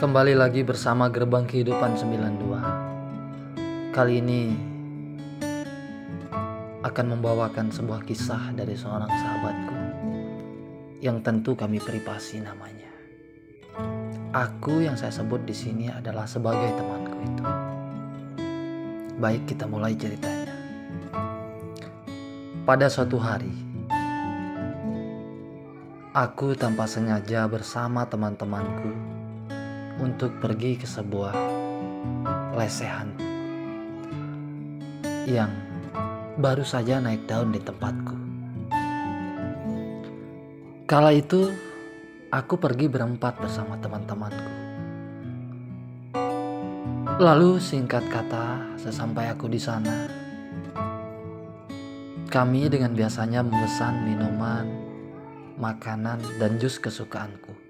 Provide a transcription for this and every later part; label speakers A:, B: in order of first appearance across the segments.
A: Kembali lagi bersama Gerbang Kehidupan 92. Kali ini akan membawakan sebuah kisah dari seorang sahabatku yang tentu kami privasi namanya. Aku yang saya sebut di sini adalah sebagai temanku itu. Baik, kita mulai ceritanya. Pada suatu hari, aku tanpa sengaja bersama teman-temanku untuk pergi ke sebuah lesehan yang baru saja naik daun di tempatku. Kala itu aku pergi berempat bersama teman-temanku. Lalu singkat kata, sesampai aku di sana, kami dengan biasanya memesan minuman, makanan, dan jus kesukaanku.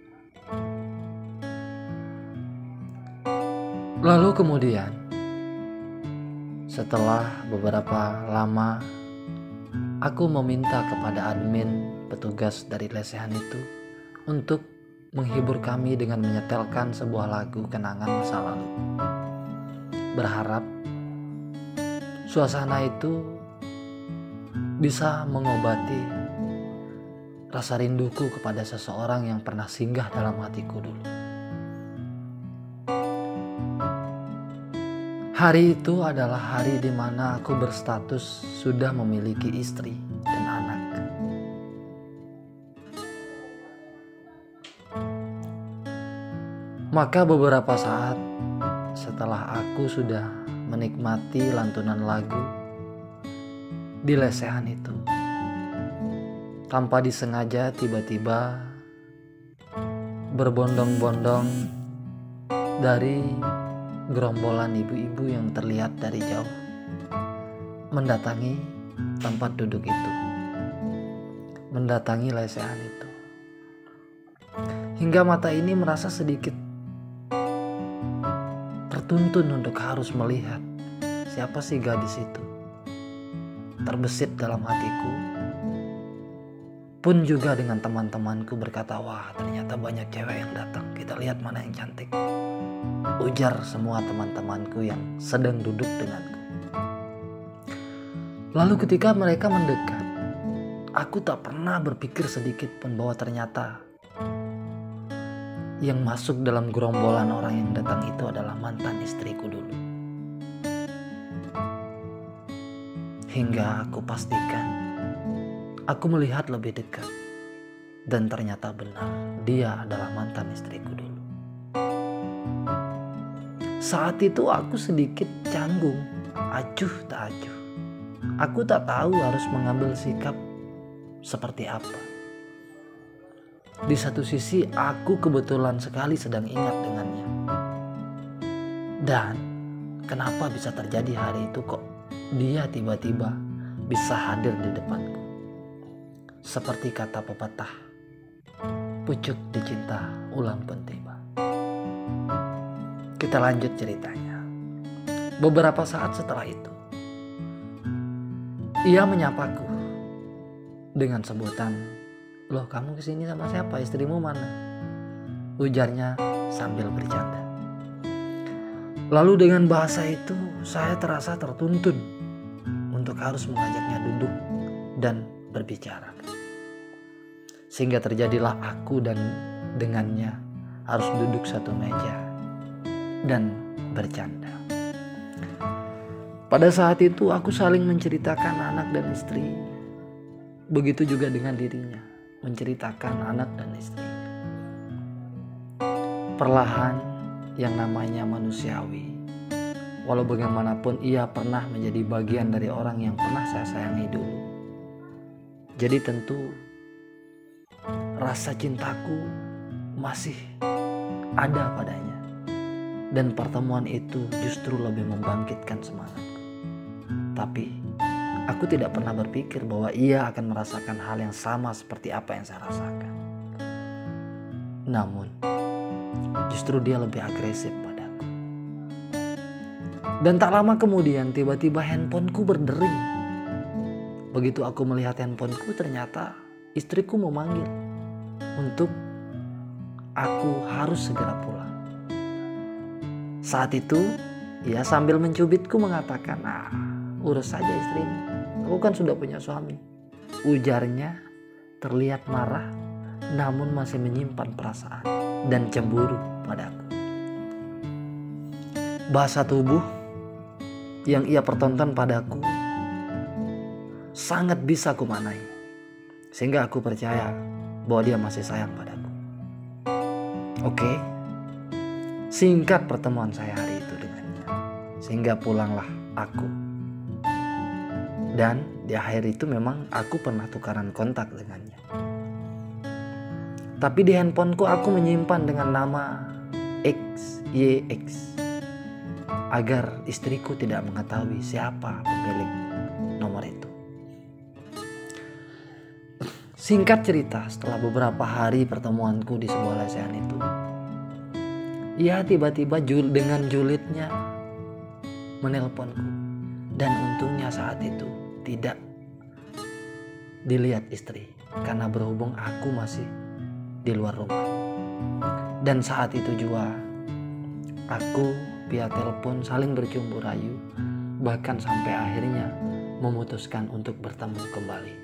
A: Lalu kemudian, setelah beberapa lama, aku meminta kepada admin petugas dari lesehan itu untuk menghibur kami dengan menyetelkan sebuah lagu kenangan masa lalu. Berharap suasana itu bisa mengobati rasa rinduku kepada seseorang yang pernah singgah dalam hatiku dulu. Hari itu adalah hari di mana aku berstatus sudah memiliki istri dan anak. Maka beberapa saat setelah aku sudah menikmati lantunan lagu di lesehan itu, tanpa disengaja tiba-tiba berbondong-bondong dari gerombolan ibu-ibu yang terlihat dari jauh mendatangi tempat duduk itu, mendatangi lesehan itu, hingga mata ini merasa sedikit tertuntun untuk harus melihat siapa sih gadis itu. Terbesit dalam hatiku, pun juga dengan teman-temanku berkata, wah ternyata banyak cewek yang datang, kita lihat mana yang cantik, ujar semua teman-temanku yang sedang duduk denganku. Lalu ketika mereka mendekat, aku tak pernah berpikir sedikit pun bahwa ternyata yang masuk dalam gerombolan orang yang datang itu adalah mantan istriku dulu. Hingga aku pastikan, aku melihat lebih dekat, dan ternyata benar, dia adalah mantan istriku dulu. Saat itu aku sedikit canggung, acuh tak acuh. Aku tak tahu harus mengambil sikap seperti apa. Di satu sisi aku kebetulan sekali sedang ingat dengannya. Dan kenapa bisa terjadi hari itu kok dia tiba-tiba bisa hadir di depanku. Seperti kata pepatah, pucuk dicinta ulang pun tiba. Kita lanjut ceritanya. Beberapa saat setelah itu, ia menyapaku dengan sebutan, loh kamu kesini sama siapa, istrimu mana? Ujarnya sambil bercanda. Lalu dengan bahasa itu saya terasa tertuntun untuk harus mengajaknya duduk dan berbicara. Sehingga terjadilah aku dan dengannya harus duduk satu meja dan bercanda. Pada saat itu aku saling menceritakan anak dan istri. Begitu juga dengan dirinya, menceritakan anak dan istrinya. Perlahan, yang namanya manusiawi, walau bagaimanapun ia pernah menjadi bagian dari orang yang pernah saya sayangi dulu. Jadi tentu rasa cintaku masih ada padanya. Dan pertemuan itu justru lebih membangkitkan semangatku. Tapi aku tidak pernah berpikir bahwa ia akan merasakan hal yang sama seperti apa yang saya rasakan. Namun justru dia lebih agresif padaku. Dan tak lama kemudian tiba-tiba handphoneku berdering. Begitu aku melihat handphoneku, ternyata istriku memanggil untuk aku harus segera pulang. Saat itu ia sambil mencubitku mengatakan, urus saja istrimu, aku kan sudah punya suami. Ujarnya terlihat marah namun masih menyimpan perasaan dan cemburu padaku. Bahasa tubuh yang ia pertonton padaku sangat bisa kumanai, sehingga aku percaya bahwa dia masih sayang padaku. Oke, singkat pertemuan saya hari itu dengannya, sehingga pulanglah aku. Dan di akhir itu memang aku pernah tukaran kontak dengannya. Tapi di handphoneku aku menyimpan dengan nama XYX agar istriku tidak mengetahui siapa pemilik nomor itu. Singkat cerita, setelah beberapa hari pertemuanku di sebuah lesehan itu, ia tiba-tiba dengan julidnya menelponku. Dan untungnya saat itu tidak dilihat istri, karena berhubung aku masih di luar rumah. Dan saat itu juga aku via telepon saling bercumbu rayu, bahkan sampai akhirnya memutuskan untuk bertemu kembali.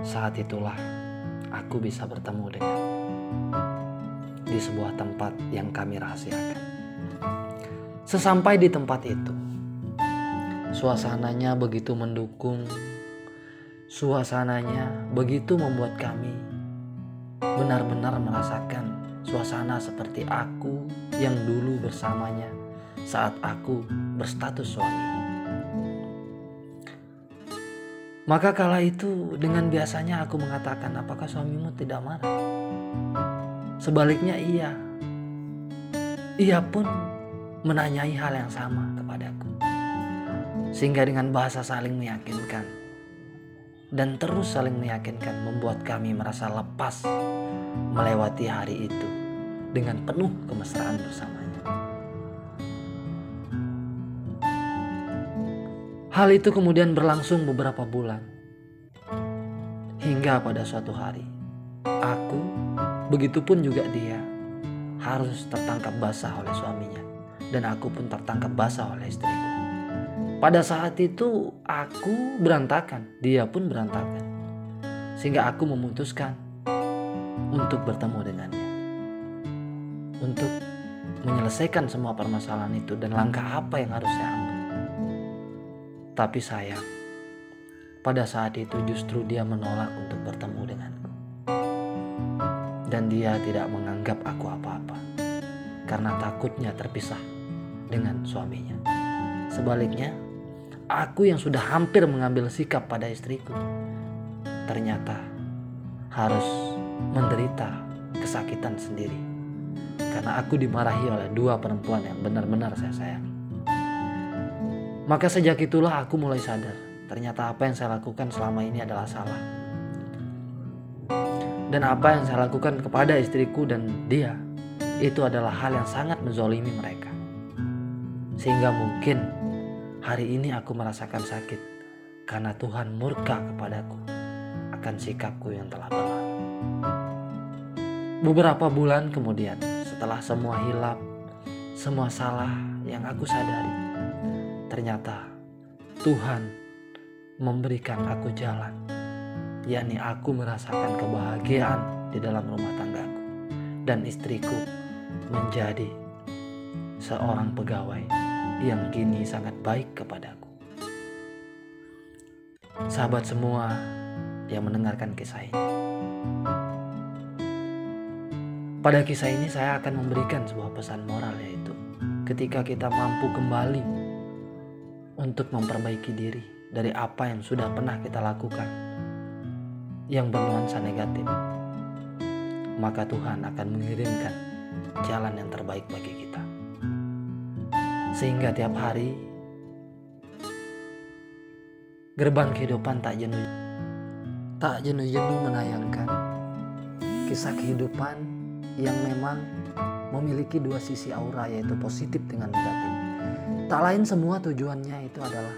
A: Saat itulah aku bisa bertemu dengan di sebuah tempat yang kami rahasiakan. Sesampai di tempat itu, suasananya begitu mendukung, suasananya begitu membuat kami benar-benar merasakan suasana seperti aku yang dulu bersamanya saat aku berstatus suami. Maka kala itu dengan biasanya aku mengatakan, apakah suamimu tidak marah? Sebaliknya ia pun menanyai hal yang sama kepadaku. Sehingga dengan bahasa saling meyakinkan dan terus saling meyakinkan membuat kami merasa lepas melewati hari itu dengan penuh kemesraan bersamanya. Hal itu kemudian berlangsung beberapa bulan, hingga pada suatu hari aku, begitupun juga dia, harus tertangkap basah oleh suaminya, dan aku pun tertangkap basah oleh istriku. Pada saat itu aku berantakan, dia pun berantakan, sehingga aku memutuskan untuk bertemu dengannya, untuk menyelesaikan semua permasalahan itu dan langkah apa yang harus saya ambil. Tapi sayang, pada saat itu justru dia menolak untuk bertemu denganku. Dan dia tidak menganggap aku apa-apa karena takutnya terpisah dengan suaminya. Sebaliknya, aku yang sudah hampir mengambil sikap pada istriku, ternyata harus menderita kesakitan sendiri karena aku dimarahi oleh dua perempuan yang benar-benar saya sayangi. Maka sejak itulah aku mulai sadar, ternyata apa yang saya lakukan selama ini adalah salah. Dan apa yang saya lakukan kepada istriku dan dia, itu adalah hal yang sangat menzolimi mereka. Sehingga mungkin hari ini aku merasakan sakit karena Tuhan murka kepadaku akan sikapku yang telah berlalu. Beberapa bulan kemudian, setelah semua hilap, semua salah yang aku sadari, ternyata Tuhan memberikan aku jalan, yakni aku merasakan kebahagiaan di dalam rumah tanggaku, dan istriku menjadi seorang pegawai yang kini sangat baik kepadaku. Sahabat semua yang mendengarkan kisah ini, pada kisah ini saya akan memberikan sebuah pesan moral, yaitu ketika kita mampu kembali untuk memperbaiki diri dari apa yang sudah pernah kita lakukan yang bernuansa negatif, maka Tuhan akan mengirimkan jalan yang terbaik bagi kita. Sehingga tiap hari gerbang kehidupan tak jenuh-jenuh menayangkan kisah kehidupan yang memang memiliki dua sisi aura, yaitu positif dengan negatif. Tak lain semua tujuannya itu adalah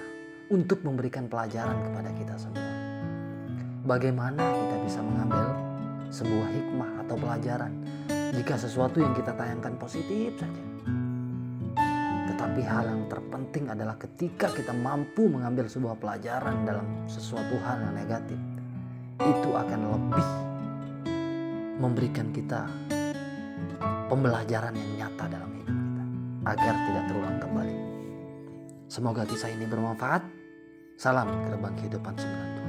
A: untuk memberikan pelajaran kepada kita semua. Bagaimana kita bisa mengambil sebuah hikmah atau pelajaran jika sesuatu yang kita tayangkan positif saja. Tapi hal yang terpenting adalah ketika kita mampu mengambil sebuah pelajaran dalam sesuatu hal yang negatif, itu akan lebih memberikan kita pembelajaran yang nyata dalam hidup kita agar tidak terulang kembali. Semoga kisah ini bermanfaat. Salam Gerbang Kehidupan 92.